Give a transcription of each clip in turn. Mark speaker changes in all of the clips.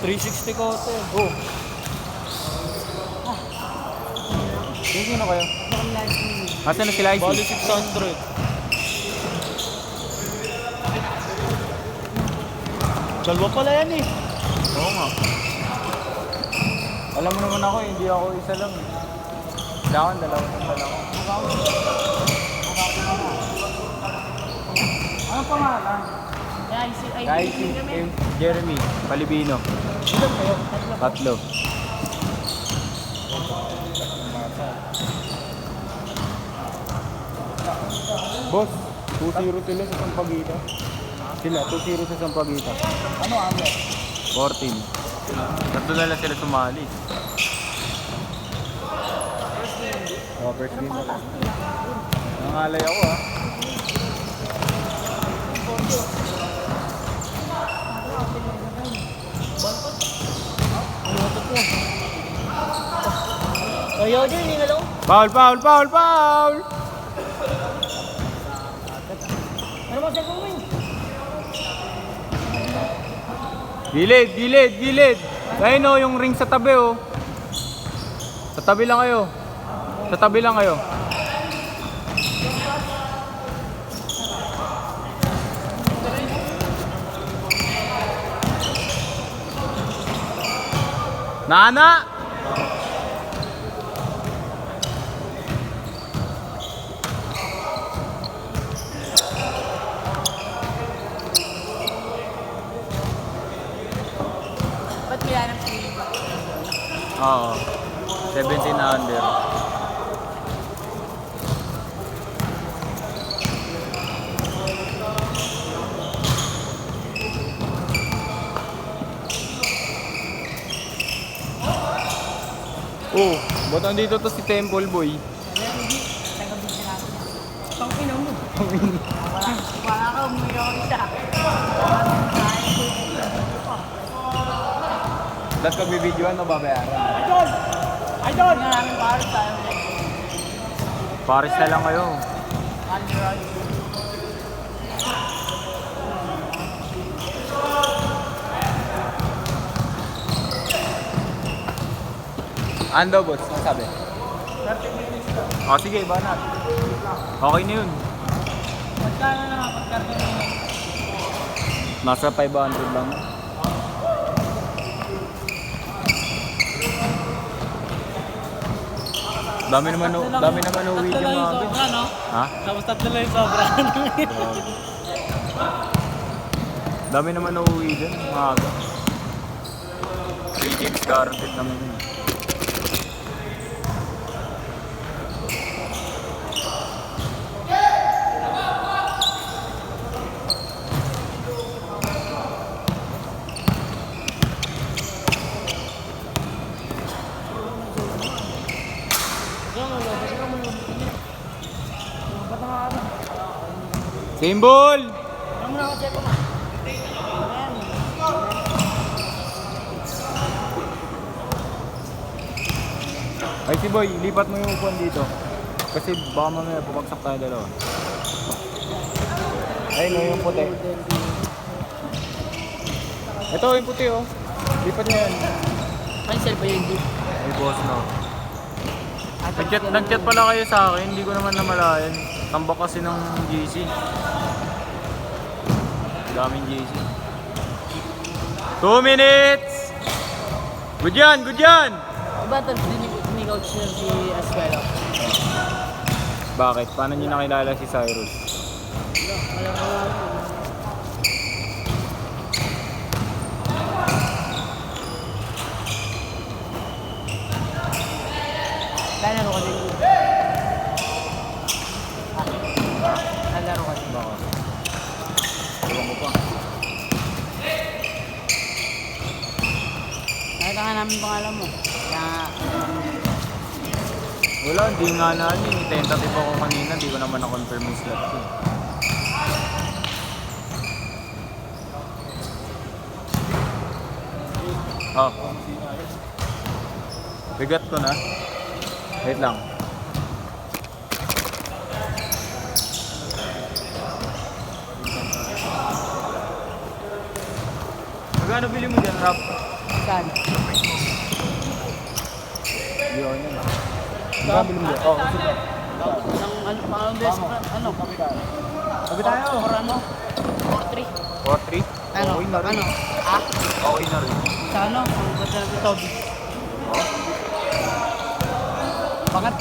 Speaker 1: 360 ko ito.
Speaker 2: Oh. Sino kayo? Asan na sila
Speaker 1: Bali
Speaker 2: IC?
Speaker 1: 600. Dalawa pala yan eh.
Speaker 2: Oo nga. Alam mo naman ako, hindi ako isa lang eh. Dalawa ng dalawa.
Speaker 3: Ano pangalan?
Speaker 2: Guys, si Jeremy Palibino.
Speaker 3: Ilan kayo?
Speaker 2: Tatlo. Boss, 2-0 sila sa Sampaguita. Sila, 2-0 sa Sampaguita.
Speaker 3: Ano ang
Speaker 2: 14. Tatlo na lang sila sumali. Oh, first game na lang. Nangalay ako ah.
Speaker 3: Ayaw din, hindi nga lang.
Speaker 2: Foul, foul, foul, foul!
Speaker 3: Ano ba siya gawin?
Speaker 2: Gilid, gilid, gilid! Ayun oh, yung ring sa tabi oh. Sa tabi lang kayo. Sa tabi lang kayo. Nana!
Speaker 3: Ba't kaya ng feeling ba?
Speaker 2: Oo. 17 na under. Oh, ba't nandito to si Temple Boy?
Speaker 3: Pang ina mo. Wala ka, umuwi ako isa.
Speaker 2: Dapat pag bibidyoan, mababayaran.
Speaker 3: Idol! Idol! Nga namin para tayo.
Speaker 2: Paris na lang kayo. Ando, boss. Ano sabi?
Speaker 3: 30 minutes lang.
Speaker 2: O, sige, iba na. Okay na yun.
Speaker 3: Magkano na nga pag 30 minutes?
Speaker 2: Nasa 500 lang. Dami naman uwi
Speaker 3: Tatlo
Speaker 2: yung
Speaker 3: lang yung
Speaker 2: mga
Speaker 3: sobra, no?
Speaker 2: Ha?
Speaker 3: Tapos tatlo lang yung sobra.
Speaker 2: Dami naman uuwi dyan, mga aga. 3 games guaranteed naman yun. Symbol!
Speaker 3: Ano mo na ako, check ko na. Ayan.
Speaker 2: Ay si Boy, lipat mo yung upuan dito. Kasi baka mamaya pupagsak tayo dalawa. Ayun no, yung puti. Ito yung puti oh. Lipat niya yan.
Speaker 3: Ay, sir ba yung hindi?
Speaker 2: Ay boss no. Nag-chat pala kayo sa akin, hindi ko naman namalayan. Tambak kasi ng GC. Daming GC. 2 minutes! Good yan, good yan!
Speaker 3: Diba ito, ni-coach niya si Aswelo?
Speaker 2: Bakit? Paano niyo nakilala si Cyrus?
Speaker 3: Wala ko. Lalaro ka din. Lalaro ka din.
Speaker 2: Baka. Ewan ko pa.
Speaker 3: Nakita nga namin pangalan mo. Kaya,
Speaker 2: Wala, hindi nga na ano eh. Tentative ako kanina, hindi ko naman na-confirm yung slot ko. Oh. Bigat ko na. Wait lang. Magkano bili mo dyan, Rap?
Speaker 3: Saan?
Speaker 2: Yun yun. Grabe mo. Oo, kasi ba?
Speaker 3: Ang ano, pangalong beses ko, ano?
Speaker 2: Sabi tayo.
Speaker 3: Or ano? 4-3.
Speaker 2: 4-3?
Speaker 3: Ano?
Speaker 2: Okay na rin.
Speaker 3: Ano? Ah?
Speaker 2: Okay na rin.
Speaker 3: Sa ano? Ang ganda ng Toby.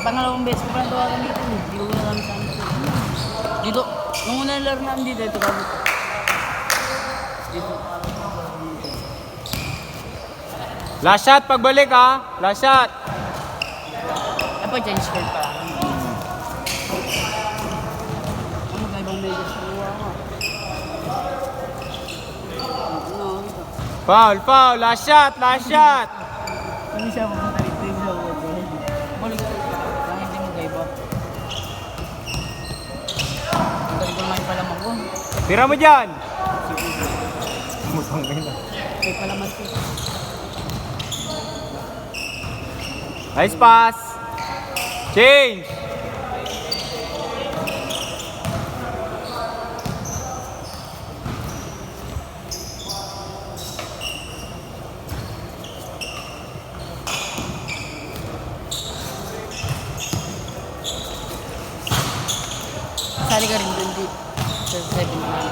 Speaker 3: Pangalawang beses ko pa lang tawagan dito. Hindi ko na kami sa ano. Dito, nung una laro namin dito, ito kami. Dito.
Speaker 2: Last shot, pagbalik ha. Last shot.
Speaker 3: Ay pa, change card pa lang. Ano ba ibang medyas na luwa ko? Ano, ito.
Speaker 2: Foul, foul. Last shot, last shot.
Speaker 3: Hindi siya pupunta dito yung sa world. Balik ko. Lang hindi mo gaiba. Ang galing ko naman yung palaman ko.
Speaker 2: Tira mo dyan. Musang na.
Speaker 3: May palaman ko.
Speaker 2: Nice pass. Change.
Speaker 3: Sali ka rin dun di. Sa 7 na.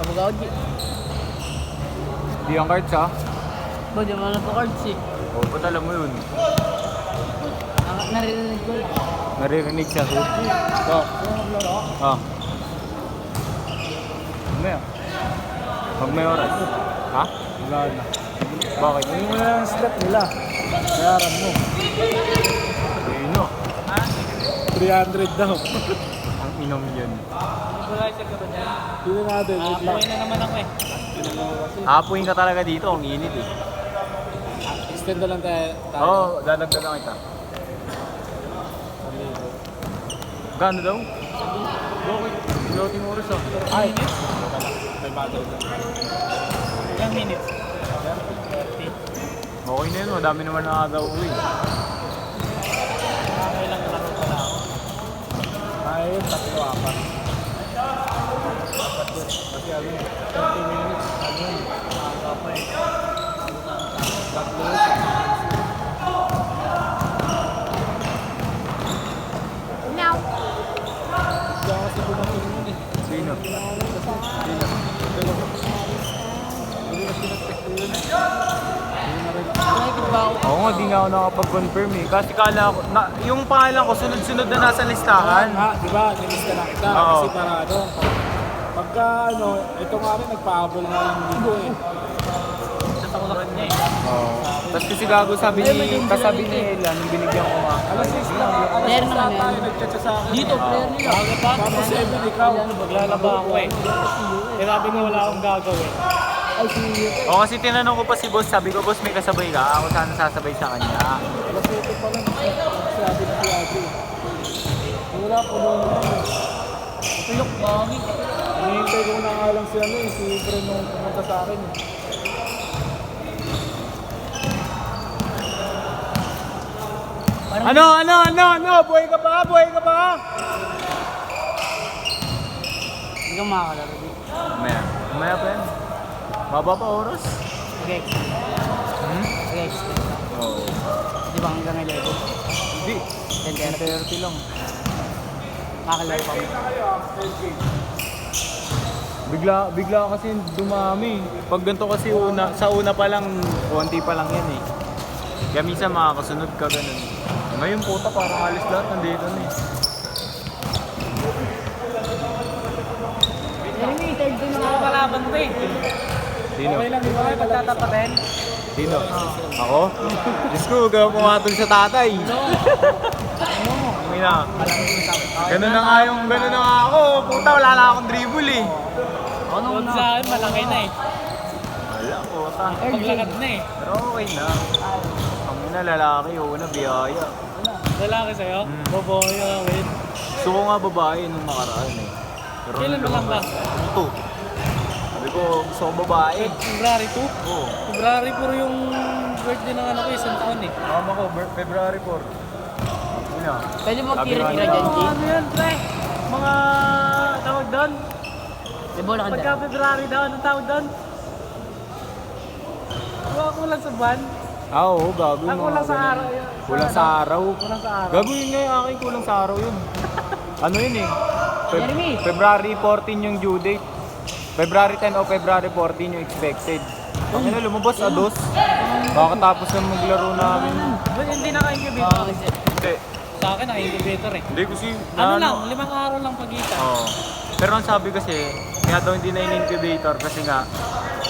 Speaker 3: Abogado di.
Speaker 2: Di ang cards ha.
Speaker 3: Ba, di mo na po cards eh.
Speaker 2: Oo, ba't alam mo yun?
Speaker 3: Narinig ko lang.
Speaker 2: Naririnig siya. Ito. Ah. Mamaya. Pag may oras. Ha?
Speaker 1: Wala na.
Speaker 2: Bakit?
Speaker 1: Hindi mo na lang slot nila. Bayaran mo.
Speaker 2: Ayun no.
Speaker 1: 300 daw.
Speaker 2: Ang inom yun.
Speaker 1: Hindi natin. Wait lang.
Speaker 3: na naman ako eh.
Speaker 2: Hapuin ka talaga dito. Ang init eh.
Speaker 1: Extend na lang tayo.
Speaker 2: Oo, dadagdagan kita. Gano daw? Bakit? Piloting oras ah.
Speaker 1: Ay. May battery na.
Speaker 3: Ilang minutes?
Speaker 2: Okay na yun, madami naman nakagauwi.
Speaker 3: Ilang laro pa na ako.
Speaker 1: Ay, 3-4. Kasi ano, 30 minutes. Ano yun?
Speaker 3: Maaga pa eh.
Speaker 1: Tatlo.
Speaker 3: Now.
Speaker 1: Diyan kasi pumating yun eh.
Speaker 2: Sino?
Speaker 1: Sino? Hindi na sinag-check ko yun eh. Hindi na rin.
Speaker 3: Nakikita ba ako?
Speaker 2: Oo nga, di nga ako nakapag-confirm eh. Kasi kala ko, yung pangalan ko, sunod-sunod na nasa listahan.
Speaker 1: Ha, di ba? Nilista na kita.
Speaker 2: Oo.
Speaker 1: Kasi para ano, pagka ano, ito nga rin, nagpa-habol nga yung linggo eh.
Speaker 3: Sasa ko sa kanya eh.
Speaker 2: Oo. Tapos kasi gago sabi ni Ella, nung binigyan ko nga.
Speaker 1: Alas 6 lang,
Speaker 3: Player
Speaker 1: alas 6
Speaker 3: naman
Speaker 1: tayo,
Speaker 3: yan.
Speaker 1: nag-chat siya sa akin.
Speaker 3: Dito, player nila.
Speaker 1: Tapos 7 ikaw.
Speaker 4: Maglalaba ako eh. Sinabi ko wala akong gagawin.
Speaker 1: Ay, si
Speaker 2: O kasi tinanong ko pa si boss, sabi ko, boss may kasabay ka? Ako sana sasabay sa kanya.
Speaker 1: alas 7 pa lang, sabi ni Ate. Wala po noon eh.
Speaker 3: Tulok, bagi.
Speaker 1: Hinihintay ko na nga lang si ano eh, si Bren nung pumunta sa akin eh.
Speaker 2: Ano? Buhay ka pa? Buhay ka pa?
Speaker 3: Hindi ka makakalaro dito.
Speaker 2: Mamaya pa yan. Baba pa oras?
Speaker 3: Okay.
Speaker 2: Hmm?
Speaker 3: Okay.
Speaker 2: Oo.
Speaker 3: Di ba hanggang 11?
Speaker 2: Hindi. 10:30 lang.
Speaker 3: Makakalaro pa mo.
Speaker 2: Bigla kasi dumami. Pag ganito kasi sa una pa lang, konti pa lang yan eh. Kaya minsan makakasunod ka ganun. Ngayon puta parang alis lahat nandito na eh.
Speaker 3: Third din ako.
Speaker 4: kalaban ko eh.
Speaker 2: Sino?
Speaker 4: Okay lang, di ba kayo magtatapatin?
Speaker 2: Sino? Ako? Diyos ko, huwag ako pumatol sa tatay. Hindi na. Ganun na nga ako. Puta, wala na akong dribble eh.
Speaker 4: Huwag sa akin, malaki na eh.
Speaker 2: Wala, puta.
Speaker 4: Paglakad na eh.
Speaker 2: Pero okay na. Ang ina, lalaki, una, biyaya.
Speaker 4: Lalaki sa'yo? Boboy ka win.
Speaker 2: Gusto ko nga babae nung nakaraan eh. Pero
Speaker 4: Kailan
Speaker 2: nung
Speaker 4: mo lang ba?
Speaker 2: Ito. Sabi ko, gusto ko babae.
Speaker 4: February 2?
Speaker 2: Oo.
Speaker 4: February 4 yung birthday ng ano ko, isang taon eh.
Speaker 2: Mama ko, February 4. Ano?
Speaker 3: Pwede magtira-tira dyan, G.
Speaker 4: Ano yan, pre? Mga tawag doon?
Speaker 3: Di ba wala ka
Speaker 4: Pagka February daw, anong tawag doon? Kulang sa buwan?
Speaker 2: Ah, oo, gago.
Speaker 4: Ah, kulang sa araw.
Speaker 2: Kulang sa araw.
Speaker 4: Kulang sa araw.
Speaker 2: Gago yun nga yung aking kulang sa araw yun. Ano yun eh?
Speaker 3: Jeremy.
Speaker 2: February 14 yung due date. February 10 o February 14 yung expected. Ang ina, lumabas ados. Baka tapos na maglaro namin.
Speaker 4: Ba't hindi naka-incubator?
Speaker 2: Hindi.
Speaker 4: Sa akin, naka-incubator eh.
Speaker 2: Hindi kasi...
Speaker 4: Ano lang, 5 araw lang pagitan.
Speaker 2: Oo. Pero ang sabi kasi, kaya daw hindi na in-incubator kasi nga,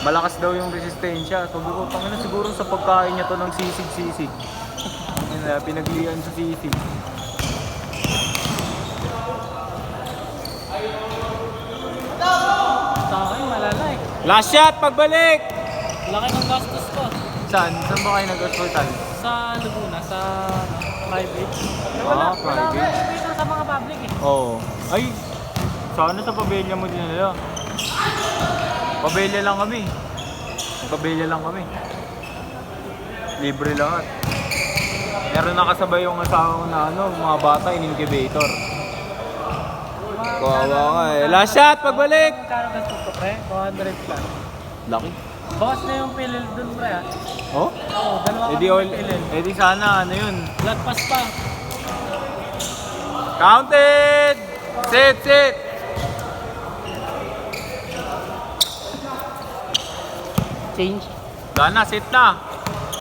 Speaker 2: malakas daw yung resistensya. Sabi ko, pangina siguro sa pagkain niya to ng sisig-sisig. Pinaglian sa sisig.
Speaker 4: Sa akin, malala eh.
Speaker 2: Last shot, pagbalik!
Speaker 4: Laki ng gastos ko.
Speaker 2: Saan? Saan ba kayo nag-hospital?
Speaker 4: Sa Laguna, sa private.
Speaker 2: Ah,
Speaker 4: Wala
Speaker 2: private.
Speaker 4: akong incubator sa mga public eh.
Speaker 2: Oo. Ay, sana sa pabelya mo din nila. Pabelya lang kami. Pabelya lang kami. Libre lahat. Meron nakasabay yung asawa ko na mga bata in-incubator. Kawawa ka eh. Last shot, pagbalik!
Speaker 4: Magkano gastos ko, pre? 200 plus.
Speaker 2: Laki.
Speaker 4: Bawas na yung pilil dun, pre ah.
Speaker 2: Oh?
Speaker 4: Oo, dalawa
Speaker 2: Edi
Speaker 4: kami
Speaker 2: all,
Speaker 4: may pilil.
Speaker 2: edi sana ano yun.
Speaker 4: Blood pass pa.
Speaker 2: Counted! Sit, sit!
Speaker 3: Change.
Speaker 2: Gana, sit na.